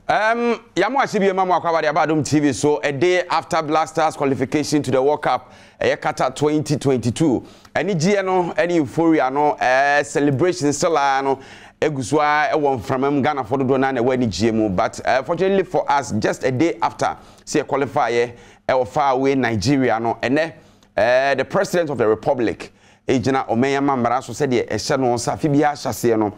Yamu asibi mamu akwabade Abadom TV. So a day after Black Stars qualification to the World Cup, Qatar 2022. Any GNO, any euphoria, no celebration still no. Eguswa won from Ghana for the donana when GMO. But fortunately for us, just a day after, say a qualifier, far away Nigeria no, and the President of the Republic, Ejina Omeyama Maraso said, "A channel Safibia Shasiano."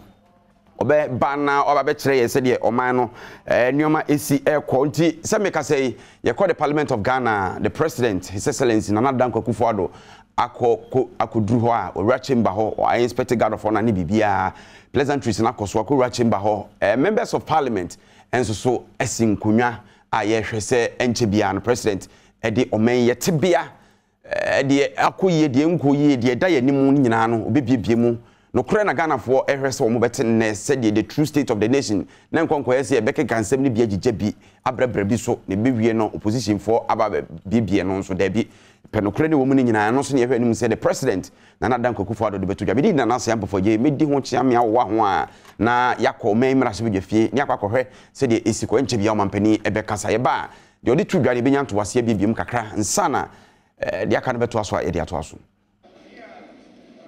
Obe bana oba be kire yese de oman no nioma esi quality se make say ye call the Parliament of Ghana, the President, His Excellency Nana Dankwa Akufo-Addo akoduru ho a owura chamber ho or inspector guard of honor ni bibia pleasantries na koso akowura chamber ho members of Parliament enso so esinkonwa a ye hwe se enche bia no President e de oman ye tebia de akoye de nkoye de da ye nimu nyina no obebiebie mu no kure na Ghana for ehwese wo mobetene said the true state of the nation na nkonko yesi e beke kansem ni biagije bi abrebre bi so ne bewie no opposition for aba bibie no so da bi penokure ne wo mu nyina no so ne ehwe ni say the President Nana Dankwa Akufo-Addo de betudwa bi na na se ampofo je medi ho chiame awo ho a na yakọ man mrase bi dwefie ni akwakohwe se de esiko enche bia omampani ebe kasa ye ba de odi tudwa ne benya nto wase bibiem kakra nsana de aka no beto aso e de ato aso.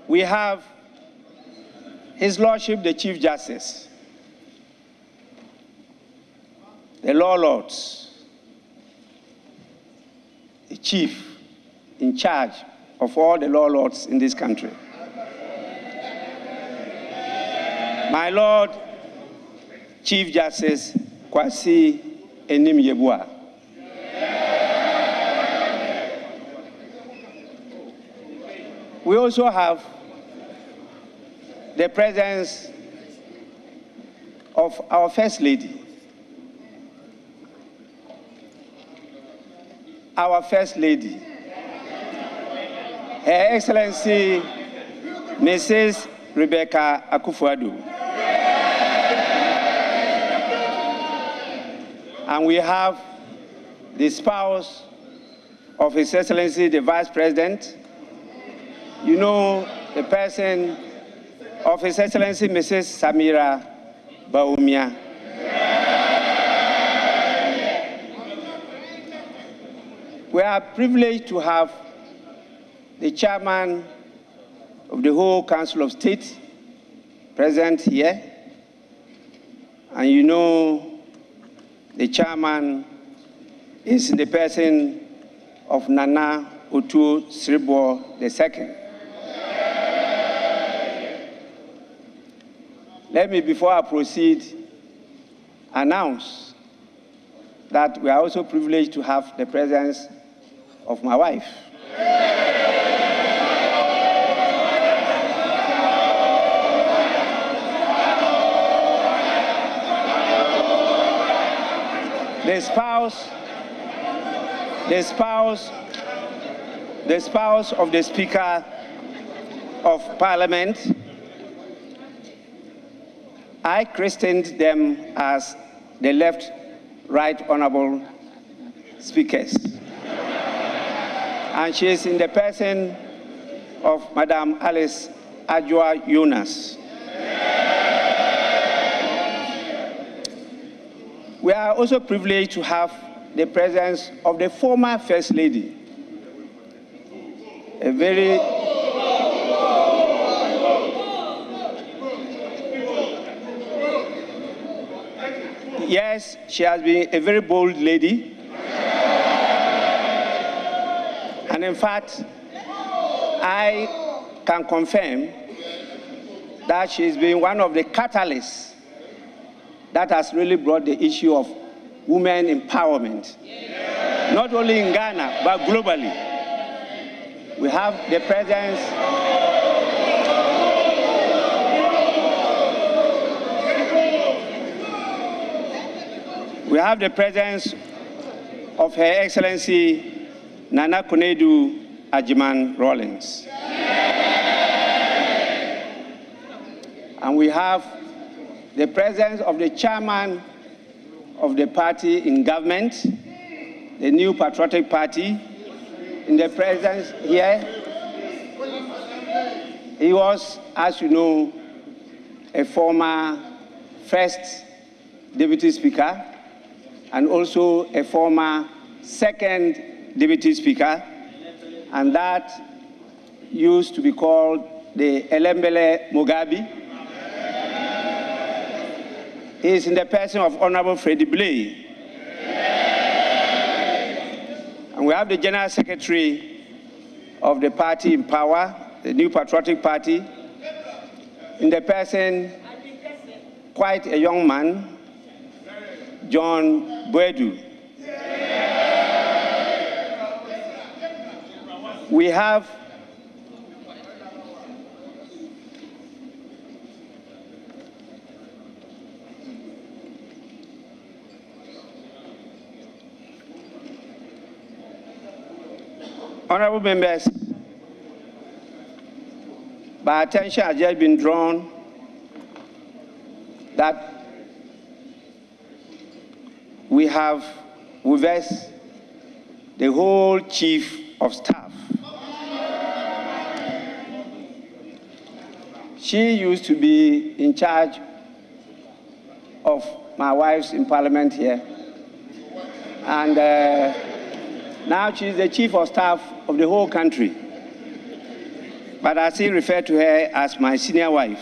We have His Lordship the Chief Justice, the Law Lords, the Chief in charge of all the Law Lords in this country. My Lord Chief Justice Kwasi Enim-Yeboah, we also have the presence of our First Lady. Our First Lady, Her Excellency Mrs. Rebecca Akufo-Addo. And we have the spouse of His Excellency the Vice President, you know, the person of His Excellency Mrs. Samira Bawumia. We are privileged to have the chairman of the whole Council of State present here. And you know the chairman is in the person of Nana Otu-Sribour II. Let me, before I proceed, announce that we are also privileged to have the presence of my wife. The spouse of the Speaker of Parliament. I christened them as the left, right honorable speakers. And she is in the person of Madam Alice Ajua Yunus. We are also privileged to have the presence of the former First Lady, a very yes, she has been a very bold lady. And in fact, I can confirm that she's been one of the catalysts that has really brought the issue of women empowerment, not only in Ghana, but globally. We have the presence of Her Excellency Nana Konadu Agyeman Rawlings. And we have the presence of the chairman of the party in government, the New Patriotic Party, in the presence here. He was, as you know, a former first Deputy Speaker and also a former second Deputy Speaker, and that used to be called the Elembele Mugabe. He is in the person of Honorable Freddie Blay. And we have the General Secretary of the party in power, the New Patriotic Party, in the person, quite a young man, John Boadu. We have honorable members, my attention has just been drawn that we have with us the whole Chief of Staff. She used to be in charge of my wife's in Parliament here. And now she's the Chief of Staff of the whole country. But I still refer to her as my senior wife.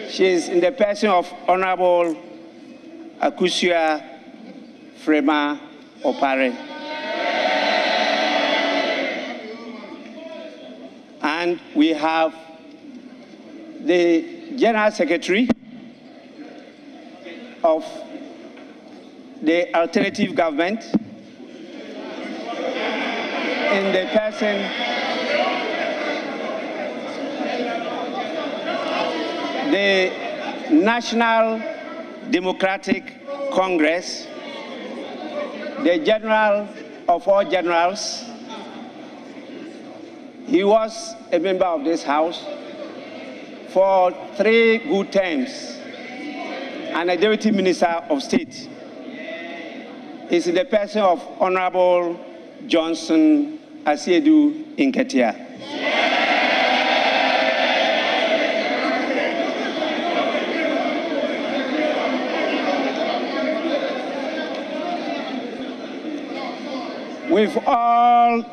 She is in the person of Honorable Akosua Frema Opare. And we have the General Secretary of the alternative government in the person the National Democratic Congress, the General of all generals. He was a member of this House for 3 good terms and a Deputy Minister of State. He's in the person of Honorable Johnson Asiedu Inketia. With all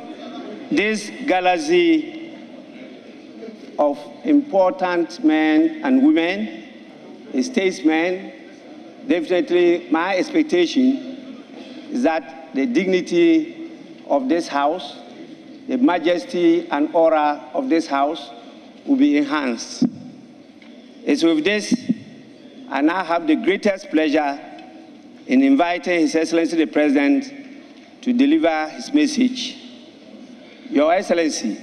this galaxy of important men and women, statesmen, definitely my expectation is that the dignity of this House, the majesty and aura of this House will be enhanced. It's with this, I now have the greatest pleasure in inviting His Excellency the President to deliver his message. Your Excellency,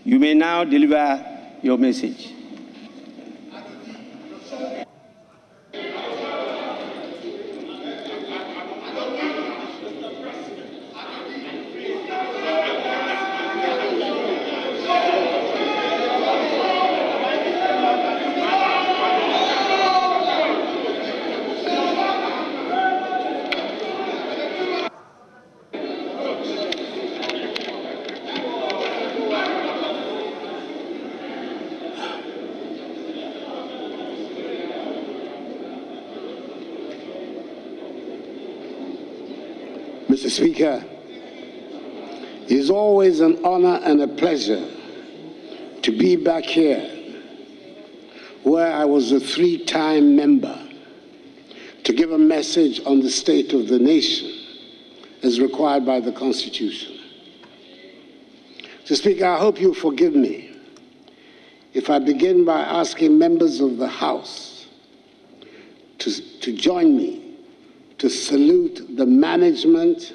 you may now deliver your message. Mr. Speaker, it is always an honor and a pleasure to be back here where I was a 3-time member to give a message on the state of the nation as required by the Constitution. Mr. Speaker, I hope you forgive me if I begin by asking members of the House to join me to salute the management,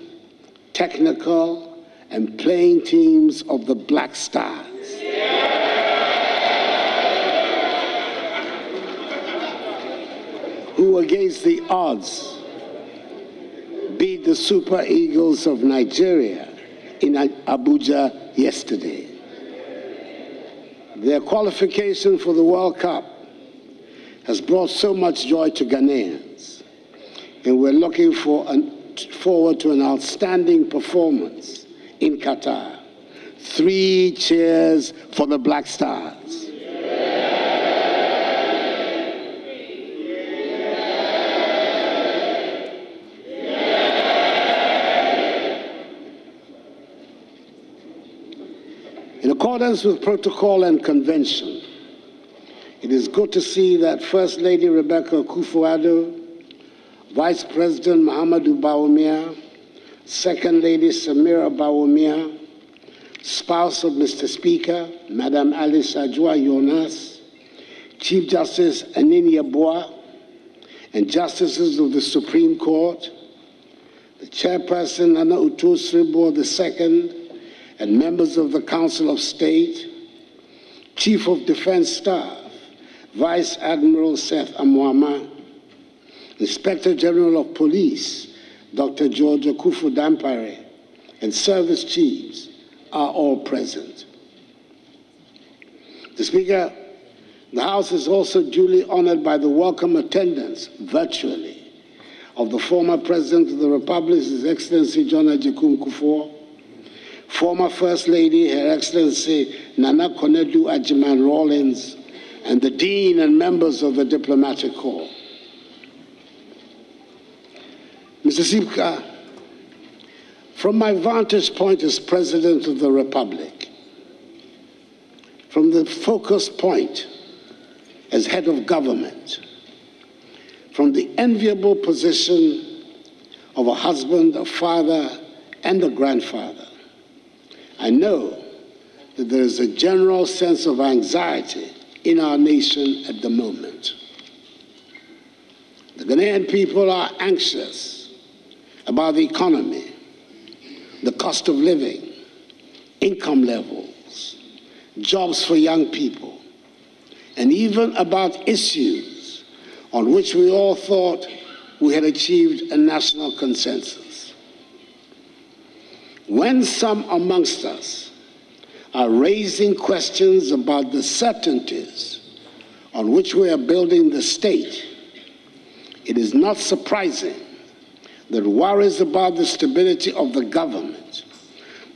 technical, and playing teams of the Black Stars. Who against the odds beat the Super Eagles of Nigeria in Abuja yesterday. Their qualification for the World Cup has brought so much joy to Ghanaians, and we're looking forward to an outstanding performance in Qatar. 3 cheers for the Black Stars. accordance with protocol and convention, it is good to see that First Lady Rebecca Akufo-Addo, Vice President Mahamudu Bawumia, Second Lady Samira Bawumia, spouse of Mr. Speaker, Madam Alice Ajua-Jonas, Chief Justice Anini Yeboah, and Justices of the Supreme Court, the Chairperson Nana Uto Sribo II, and members of the Council of State, Chief of Defense Staff, Vice Admiral Seth Amoama, Inspector General of Police, Dr. George Akufu-Dampare, and service chiefs are all present. The Speaker, the House is also duly honored by the welcome attendance, virtually, of the former President of the Republic, His Excellency John Agyekum Kufuor, former First Lady, Her Excellency Nana Konadu Agyeman-Rawlings, and the Dean and members of the Diplomatic Corps. Mr. Speaker, from my vantage point as President of the Republic, from the focus point as head of government, from the enviable position of a husband, a father, and a grandfather, I know that there is a general sense of anxiety in our nation at the moment. The Ghanaian people are anxious about the economy, the cost of living, income levels, jobs for young people, and even about issues on which we all thought we had achieved a national consensus. When some amongst us are raising questions about the certainties on which we are building the state, it is not surprising that worries about the stability of the government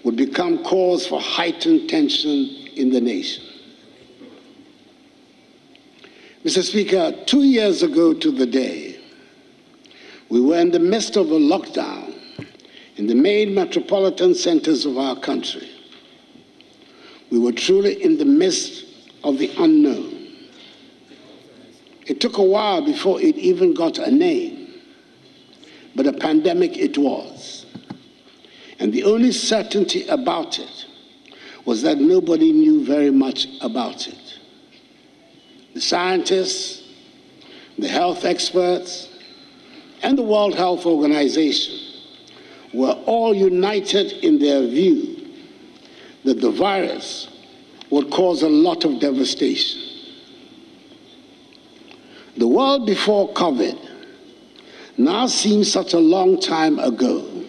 would become cause for heightened tension in the nation. Mr. Speaker, 2 years ago to the day, we were in the midst of a lockdown in the main metropolitan centers of our country. We were truly in the midst of the unknown. It took a while before it even got a name, but a pandemic it was. And the only certainty about it was that nobody knew very much about it. The scientists, the health experts, and the World Health Organization were all united in their view that the virus would cause a lot of devastation. The world before COVID now seems such a long time ago,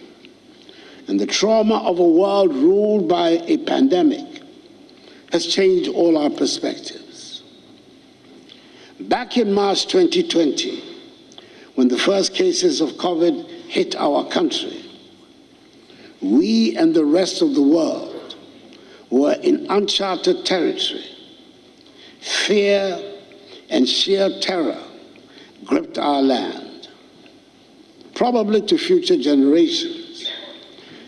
and the trauma of a world ruled by a pandemic has changed all our perspectives. Back in March 2020, when the first cases of COVID hit our country, we and the rest of the world were in uncharted territory. Fear and sheer terror gripped our land. Probably to future generations,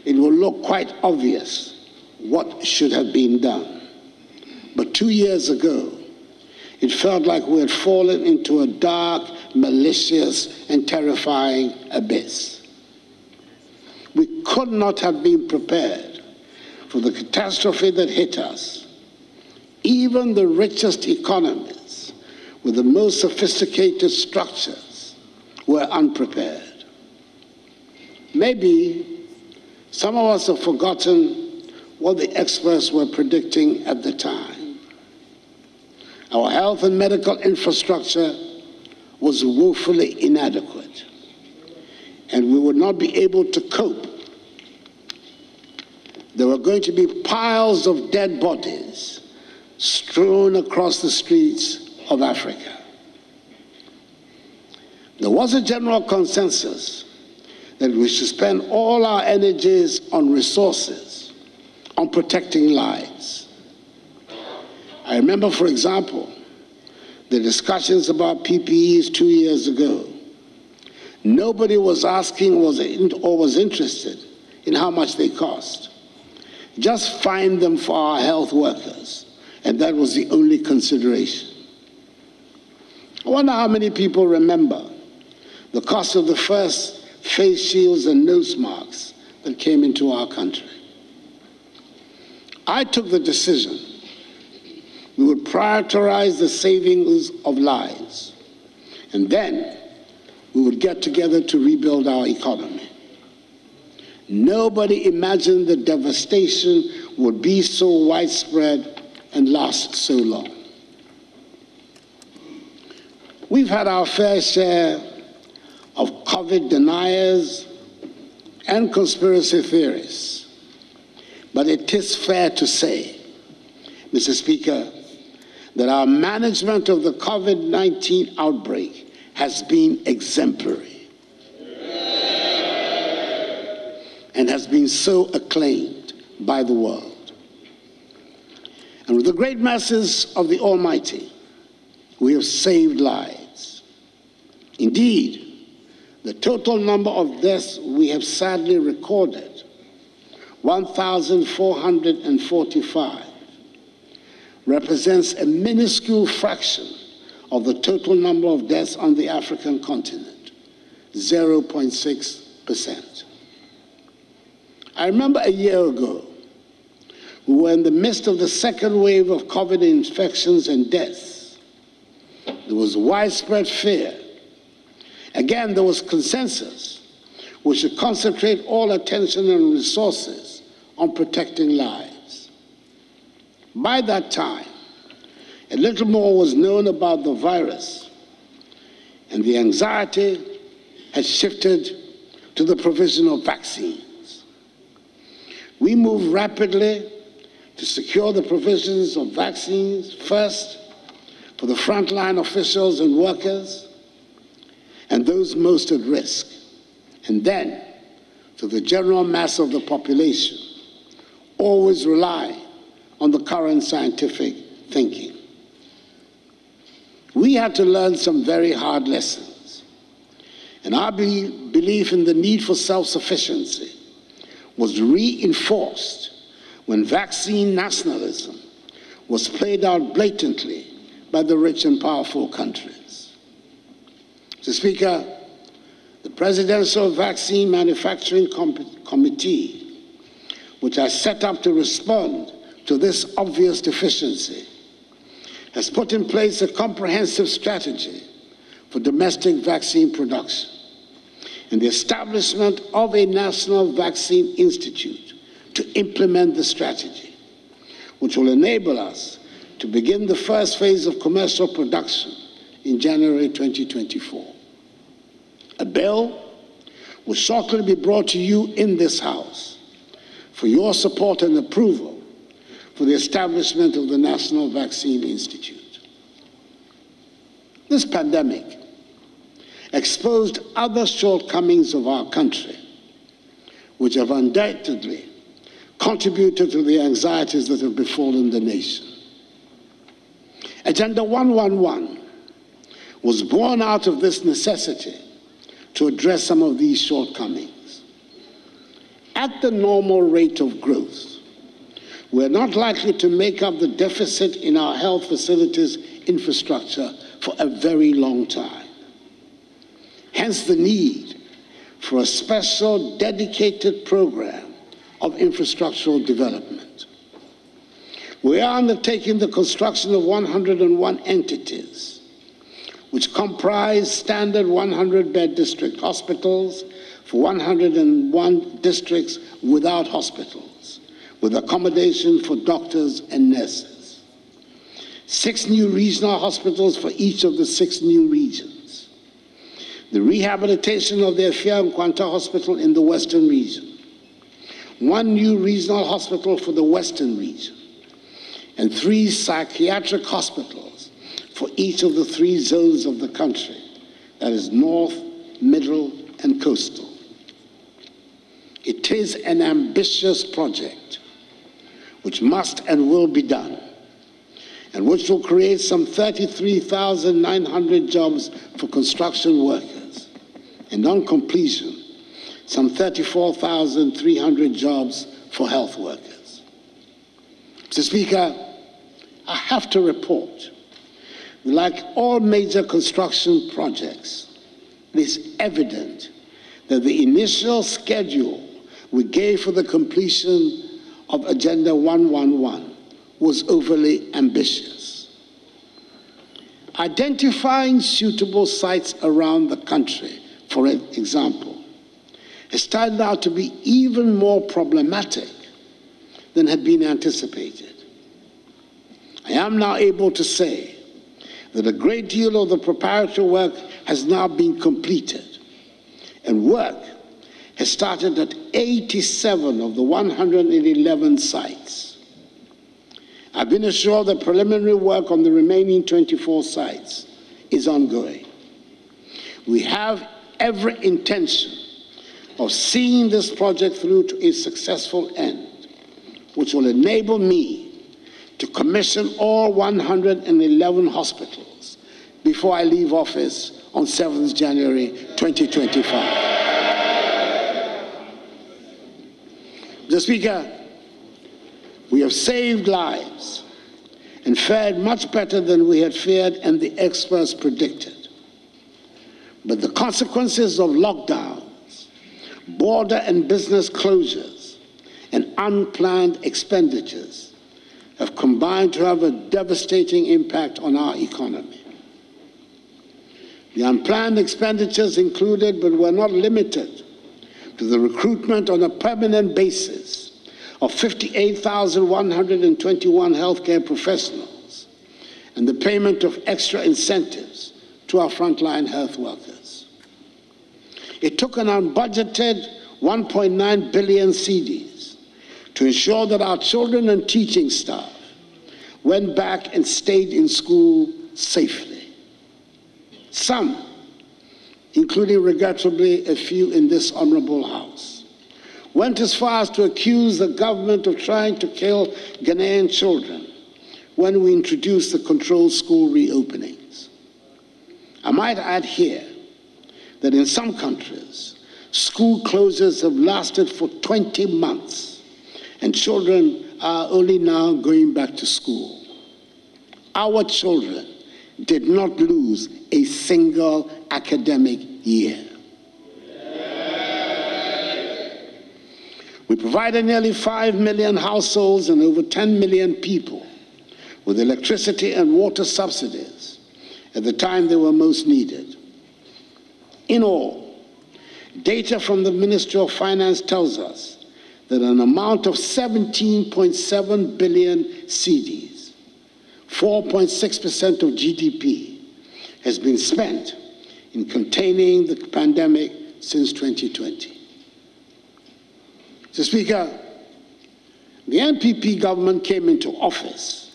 it will look quite obvious what should have been done. But 2 years ago, it felt like we had fallen into a dark, malicious, and terrifying abyss. We could not have been prepared for the catastrophe that hit us. Even the richest economies with the most sophisticated structures were unprepared. Maybe some of us have forgotten what the experts were predicting at the time. Our health and medical infrastructure was woefully inadequate, and we would not be able to cope. There were going to be piles of dead bodies strewn across the streets of Africa. There was a general consensus that we should spend all our energies on resources, on protecting lives. I remember, for example, the discussions about PPEs 2 years ago. Nobody was asking or was interested in how much they cost. just find them for our health workers, and that was the only consideration. I wonder how many people remember the cost of the first face shields and nose masks that came into our country. I took the decision we would prioritize the savings of lives, and then we would get together to rebuild our economy. Nobody imagined the devastation would be so widespread and last so long. We've had our fair share of COVID deniers and conspiracy theorists, but it is fair to say, Mr. Speaker, that our management of the COVID-19 outbreak has been exemplary and has been so acclaimed by the world. And with the great mercies of the Almighty, we have saved lives. Indeed, the total number of deaths we have sadly recorded, 1,445, represents a minuscule fraction of the total number of deaths on the African continent, 0.6%. I remember a year ago, we were in the midst of the second wave of COVID infections and deaths. There was widespread fear. Again, there was consensus. We should concentrate all attention and resources on protecting lives. By that time, a little more was known about the virus, and the anxiety had shifted to the provision of vaccines. We moved rapidly to secure the provisions of vaccines, first for the frontline officials and workers and those most at risk, and then to the general mass of the population, always relying on the current scientific thinking. We had to learn some very hard lessons, and our belief in the need for self-sufficiency was reinforced when vaccine nationalism was played out blatantly by the rich and powerful countries. Mr. Speaker, the Presidential Vaccine Manufacturing Committee, which I set up to respond to this obvious deficiency, has put in place a comprehensive strategy for domestic vaccine production and the establishment of a National Vaccine Institute to implement the strategy, which will enable us to begin the first phase of commercial production in January 2024. A bill will shortly be brought to you in this House for your support and approval for the establishment of the National Vaccine Institute. This pandemic exposed other shortcomings of our country, which have undoubtedly contributed to the anxieties that have befallen the nation. Agenda 111 was born out of this necessity to address some of these shortcomings. At the normal rate of growth, we're not likely to make up the deficit in our health facilities infrastructure for a very long time. Hence the need for a special dedicated program of infrastructural development. We are undertaking the construction of 101 entities, which comprise standard 100-bed district hospitals for 101 districts without hospitals, with accommodation for doctors and nurses. 6 new regional hospitals for each of the 6 new regions. The rehabilitation of the Efia Nkwanta Hospital in the Western region. 1 new regional hospital for the Western region. And 3 psychiatric hospitals for each of the 3 zones of the country, that is North, Middle, and Coastal. It is an ambitious project which must and will be done, and which will create some 33,900 jobs for construction workers, and on completion, some 34,300 jobs for health workers. Mr. Speaker, I have to report that like all major construction projects, it is evident that the initial schedule we gave for the completion of Agenda 111 was overly ambitious. Identifying suitable sites around the country, for example, has turned out to be even more problematic than had been anticipated. I am now able to say that a great deal of the preparatory work has now been completed, and work has started at 87 of the 111 sites. I've been assured that preliminary work on the remaining 24 sites is ongoing. We have every intention of seeing this project through to its successful end, which will enable me to commission all 111 hospitals before I leave office on 7th January 2025. Mr. Speaker, we have saved lives and fared much better than we had feared and the experts predicted. But the consequences of lockdowns, border and business closures, and unplanned expenditures have combined to have a devastating impact on our economy. The unplanned expenditures included, but were not limited to, the recruitment on a permanent basis of 58,121 healthcare professionals and the payment of extra incentives to our frontline health workers. It took an unbudgeted 1.9 billion cedis to ensure that our children and teaching staff went back and stayed in school safely. Some, including regrettably a few in this honorable House, went as far as to accuse the government of trying to kill Ghanaian children when we introduced the controlled school reopenings. I might add here that in some countries, school closures have lasted for 20 months, and children are only now going back to school. Our children did not lose a single academic year. We provided nearly 5 million households and over 10 million people with electricity and water subsidies at the time they were most needed. In all, data from the Ministry of Finance tells us that an amount of 17.7 billion cedis, 4.6% of GDP, has been spent in containing the pandemic since 2020. Mr. Speaker, the NPP government came into office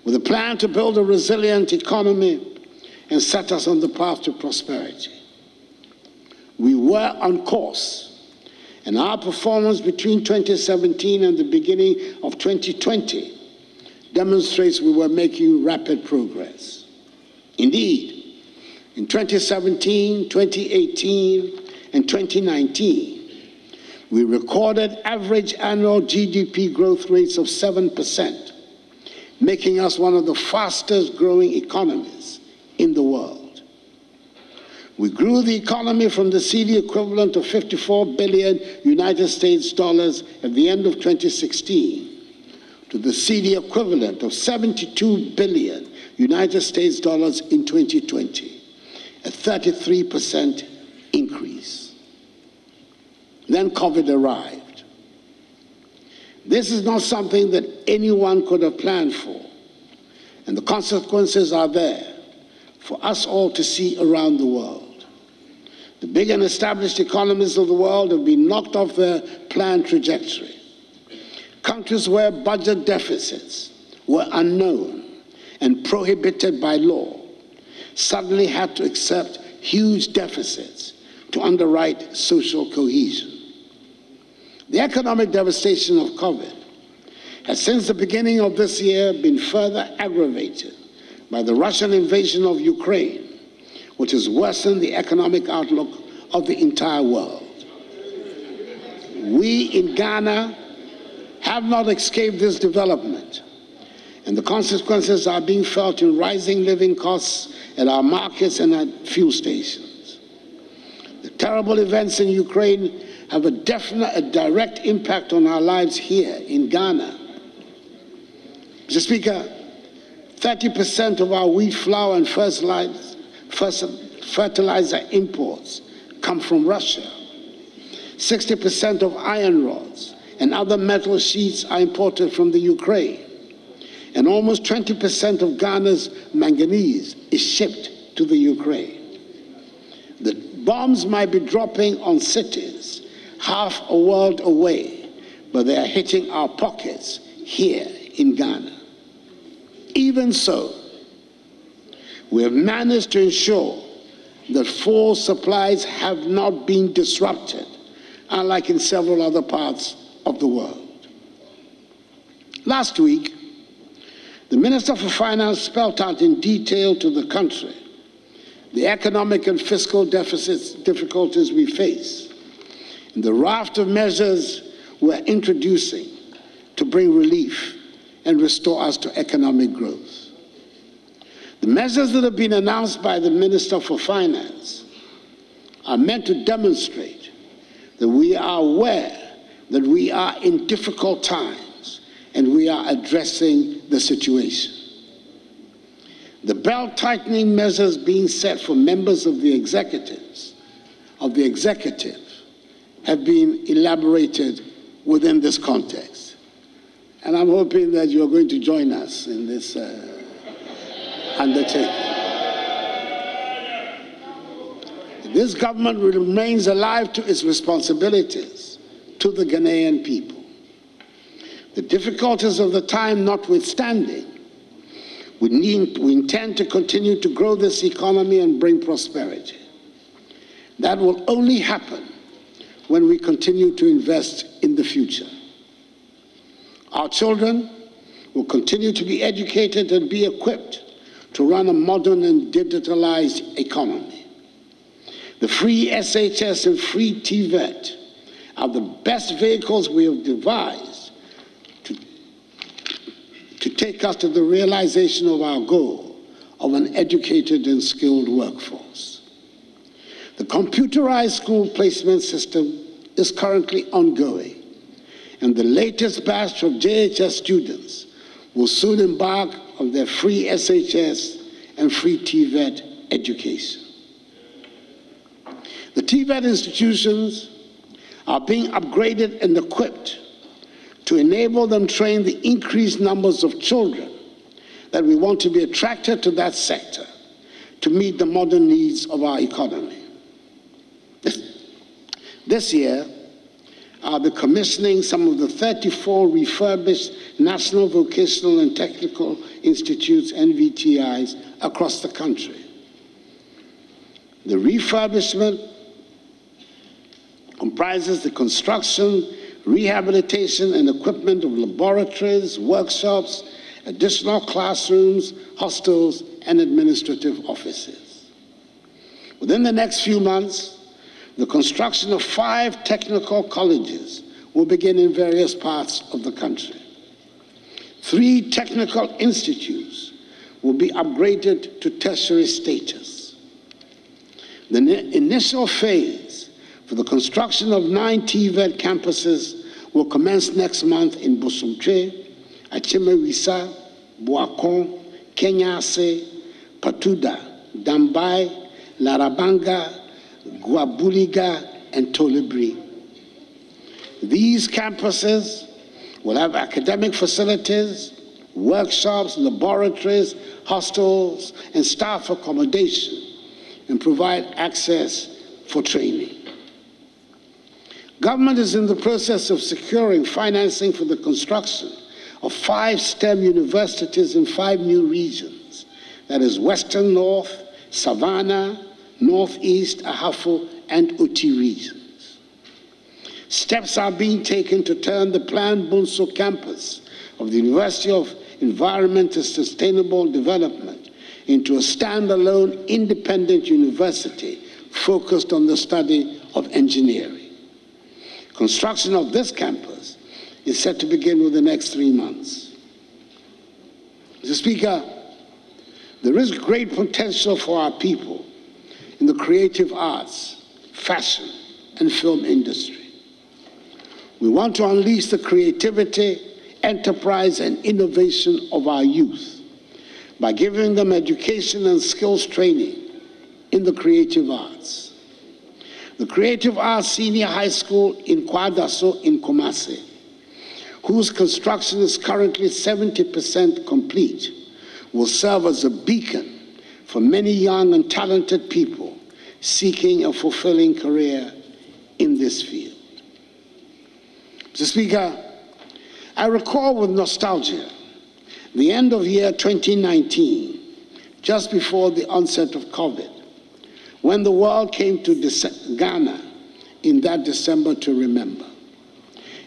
with a plan to build a resilient economy and set us on the path to prosperity. We were on course, and our performance between 2017 and the beginning of 2020 demonstrates we were making rapid progress. Indeed, in 2017, 2018, and 2019, we recorded average annual GDP growth rates of 7%, making us one of the fastest growing economies in the world. We grew the economy from the cedi equivalent of 54 billion United States dollars at the end of 2016 to the cedi equivalent of 72 billion United States dollars in 2020, a 33% increase. Then COVID arrived. This is not something that anyone could have planned for, and the consequences are there for us all to see around the world. The big and established economies of the world have been knocked off their planned trajectory. Countries where budget deficits were unknown and prohibited by law suddenly had to accept huge deficits to underwrite social cohesion. The economic devastation of COVID has since the beginning of this year been further aggravated by the Russian invasion of Ukraine, which has worsened the economic outlook of the entire world. We in Ghana have not escaped this development, And the consequences are being felt in rising living costs at our markets and at fuel stations. The terrible events in Ukraine have a direct impact on our lives here in Ghana. Mr. Speaker, 30% of our wheat, flour, and fertilizer imports come from Russia. 60% of iron rods and other metal sheets are imported from the Ukraine. And almost 20% of Ghana's manganese is shipped to the Ukraine. The bombs might be dropping on cities half a world away, but they are hitting our pockets here in Ghana. Even so, we have managed to ensure that fuel supplies have not been disrupted, unlike in several other parts of the world. Last week, the Minister for Finance spelled out in detail to the country the economic and fiscal difficulties we face, and the raft of measures we're introducing to bring relief and restore us to economic growth. The measures that have been announced by the Minister for Finance are meant to demonstrate that we are aware that we are in difficult times and we are addressing the situation. The belt-tightening measures being set for members of the executive have been elaborated within this context. And I'm hoping that you're going to join us in this undertaking. This government remains alive to its responsibilities to the Ghanaian people. The difficulties of the time notwithstanding, we intend to continue to grow this economy and bring prosperity. That will only happen when we continue to invest in the future. Our children will continue to be educated and be equipped to run a modern and digitalized economy. The free SHS and free TVET are the best vehicles we have devised to take us to the realization of our goal of an educated and skilled workforce. The computerized school placement system is currently ongoing, and the latest batch of JHS students will soon embark on their free SHS and free TVET education. The TVET institutions are being upgraded and equipped to enable them train the increased numbers of children that we want to be attracted to that sector to meet the modern needs of our economy. This year, I'll be commissioning some of the 34 refurbished National Vocational and Technical Institutes, NVTIs, across the country. The refurbishment comprises the construction, rehabilitation, and equipment of laboratories, workshops, additional classrooms, hostels, and administrative offices. Within the next few months, the construction of 5 technical colleges will begin in various parts of the country. 3 technical institutes will be upgraded to tertiary status. The initial phase for the construction of 9 TVET campuses will commence next month in Bosomtwe, Achimewisa, Boakon, Kenyase, Patuda, Dambai, Larabanga, Guabuliga, and Tolibri. These campuses will have academic facilities, workshops, laboratories, hostels, and staff accommodation, and provide access for training. Government is in the process of securing financing for the construction of 5 STEM universities in 5 new regions, that is Western North, Savannah, Northeast, Ahafo, and Uti regions. Steps are being taken to turn the planned Bunso campus of the University of Environment and Sustainable Development into a standalone independent university focused on the study of engineering. Construction of this campus is set to begin within the next 3 months. Mr. Speaker, there is great potential for our people in the creative arts, fashion, and film industry. We want to unleash the creativity, enterprise, and innovation of our youth by giving them education and skills training in the creative arts. The Creative Arts Senior High School in Kwadaso in Kumasi, whose construction is currently 70% complete, will serve as a beacon for many young and talented people seeking a fulfilling career in this field. Mr. Speaker, I recall with nostalgia the end of year 2019, just before the onset of COVID, when the world came to Ghana in that December to remember.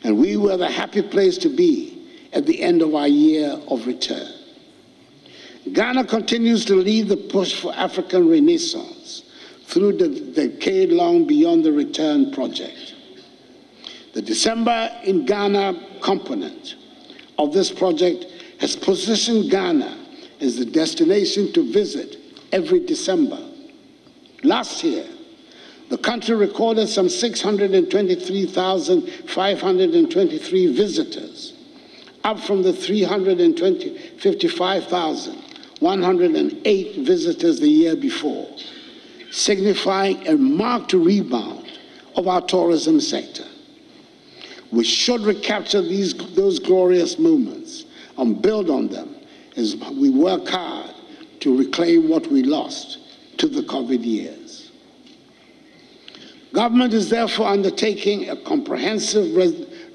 And we were the happy place to be at the end of our year of return. Ghana continues to lead the push for African Renaissance through the decade-long Beyond the Return project. The December in Ghana component of this project has positioned Ghana as the destination to visit every December. Last year, the country recorded some 623,523 visitors, up from the 55,108 visitors the year before, signifying a marked rebound of our tourism sector. We should recapture those glorious moments and build on them as we work hard to reclaim what we lost to the COVID years. Government is therefore undertaking a comprehensive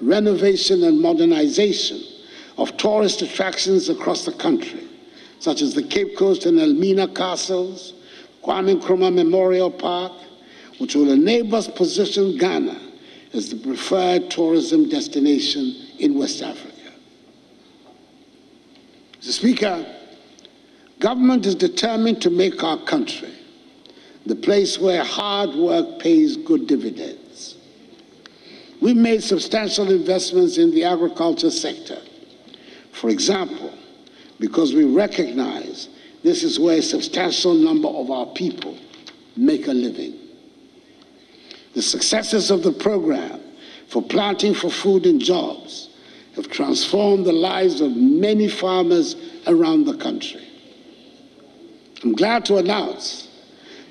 renovation and modernization of tourist attractions across the country, such as the Cape Coast and Elmina Castles, Kwame Nkrumah Memorial Park, which will enable us to position Ghana as the preferred tourism destination in West Africa. Mr. Speaker, government is determined to make our country the place where hard work pays good dividends. We've made substantial investments in the agriculture sector. For example, because we recognize this is where a substantial number of our people make a living. The successes of the program for Planting for Food and Jobs have transformed the lives of many farmers around the country. I'm glad to announce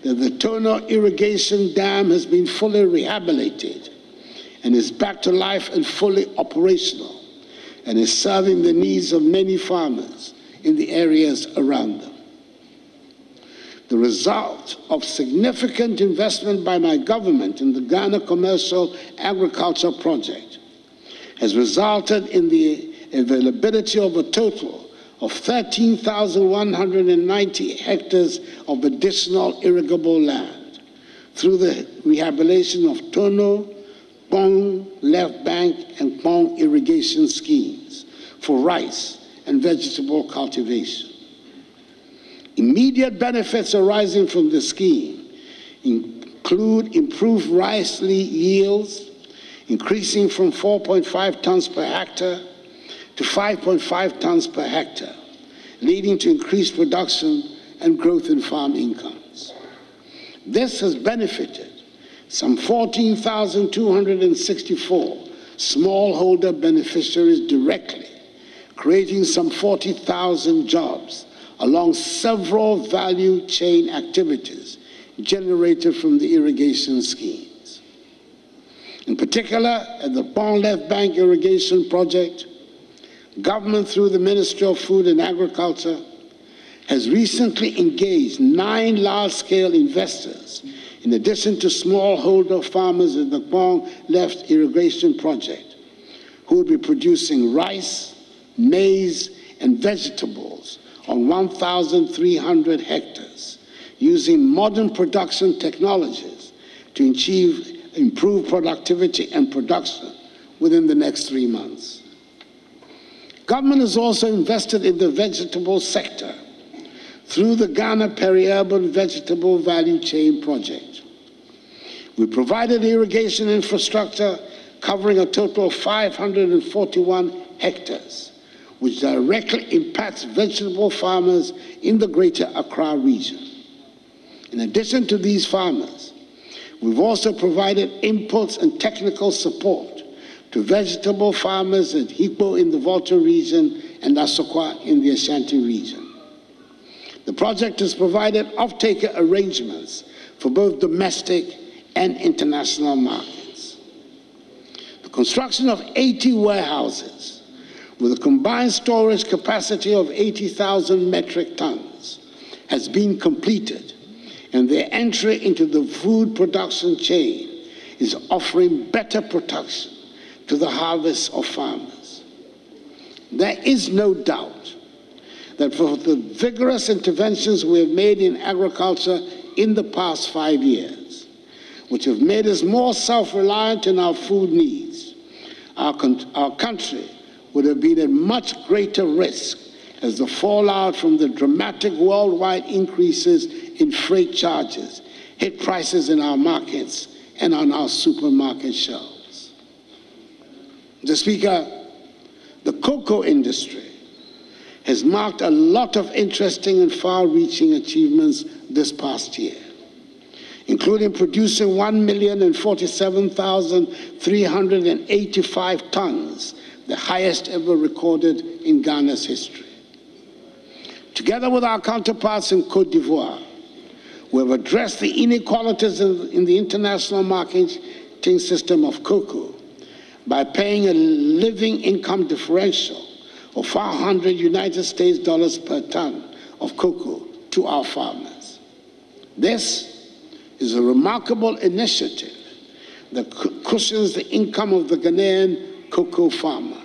that the Tono Irrigation Dam has been fully rehabilitated and is back to life and fully operational, and is serving the needs of many farmers in the areas around them. The result of significant investment by my government in the Ghana Commercial Agriculture Project has resulted in the availability of a total of 13,190 hectares of additional irrigable land through the rehabilitation of Tono, Pong Left Bank, and Pong irrigation schemes for rice and vegetable cultivation. Immediate benefits arising from the scheme include improved rice yields, increasing from 4.5 tons per hectare to 5.5 tons per hectare, leading to increased production and growth in farm incomes. This has benefited some 14,264 smallholder beneficiaries directly, creating some 40,000 jobs along several value chain activities generated from the irrigation schemes. In particular, at the Pond Left Bank Irrigation Project, government through the Ministry of Food and Agriculture has recently engaged 9 large-scale investors in addition to smallholder farmers in the Pond Left Irrigation Project, who will be producing rice, maize, and vegetables on 1,300 hectares, using modern production technologies to achieve improved productivity and production within the next 3 months. Government has also invested in the vegetable sector through the Ghana Peri-Urban Vegetable Value Chain Project. We provided irrigation infrastructure covering a total of 541 hectares, which directly impacts vegetable farmers in the Greater Accra region. In addition to these farmers, we've also provided inputs and technical support to vegetable farmers at Hikpo in the Volta region and Asokwa in the Ashanti region. The project has provided off-taker arrangements for both domestic and international markets. The construction of 80 warehouses with a combined storage capacity of 80,000 metric tons has been completed, and their entry into the food production chain is offering better protection to the harvests of farmers. There is no doubt that for the vigorous interventions we have made in agriculture in the past 5 years, which have made us more self-reliant in our food needs, our country would have been at much greater risk as the fallout from the dramatic worldwide increases in freight charges hit prices in our markets and on our supermarket shelves. Mr. Speaker, the cocoa industry has marked a lot of interesting and far-reaching achievements this past year, including producing 1,047,385 tons, the highest ever recorded in Ghana's history. Together with our counterparts in Côte d'Ivoire, we have addressed the inequalities in the international marketing system of cocoa by paying a living income differential of $400 per ton of cocoa to our farmers. This is a remarkable initiative that cushions the income of the Ghanaian cocoa farmer,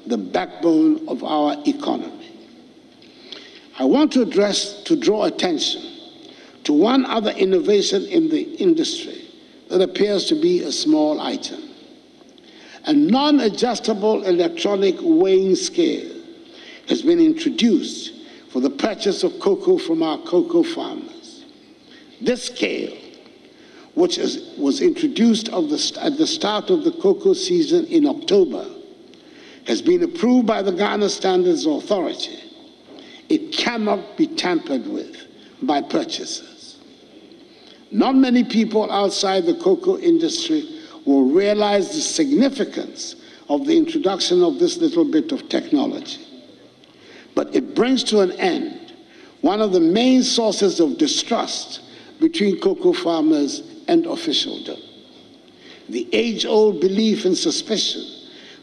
the backbone of our economy. I want to draw attention to one other innovation in the industry that appears to be a small item. A non-adjustable electronic weighing scale has been introduced for the purchase of cocoa from our cocoa farmers. This scale, which was introduced at the start of the cocoa season in October, has been approved by the Ghana Standards Authority. It cannot be tampered with by purchasers. Not many people outside the cocoa industry will realize the significance of the introduction of this little bit of technology. But it brings to an end one of the main sources of distrust between cocoa farmers and officialdom. The age-old belief and suspicion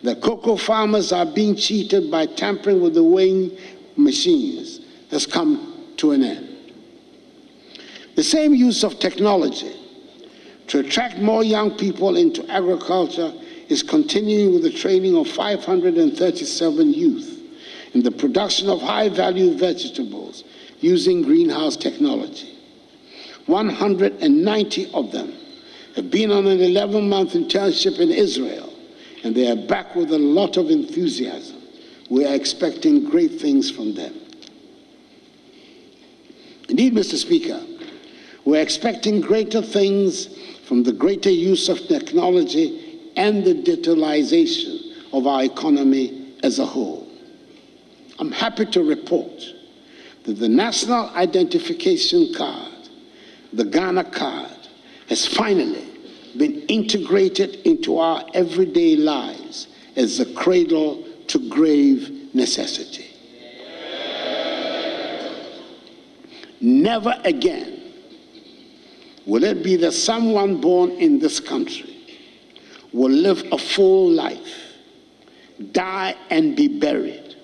that cocoa farmers are being cheated by tampering with the weighing machines has come to an end. The same use of technology to attract more young people into agriculture is continuing with the training of 537 youth in the production of high-value vegetables using greenhouse technology. 190 of them have been on an 11-month internship in Israel, and they are back with a lot of enthusiasm. We are expecting great things from them. Indeed, Mr. Speaker, we're expecting greater things from the greater use of technology and the digitalization of our economy as a whole. I'm happy to report that the National Identification Card, the Ghana Card, has finally been integrated into our everyday lives as a cradle-to-grave necessity. Never again will it be that someone born in this country will live a full life, die and be buried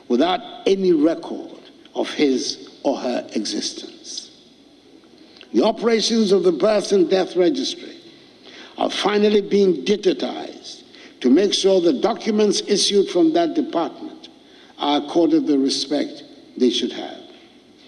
without any record of his or her existence. The operations of the birth and death registry are finally being digitized to make sure the documents issued from that department are accorded the respect they should have.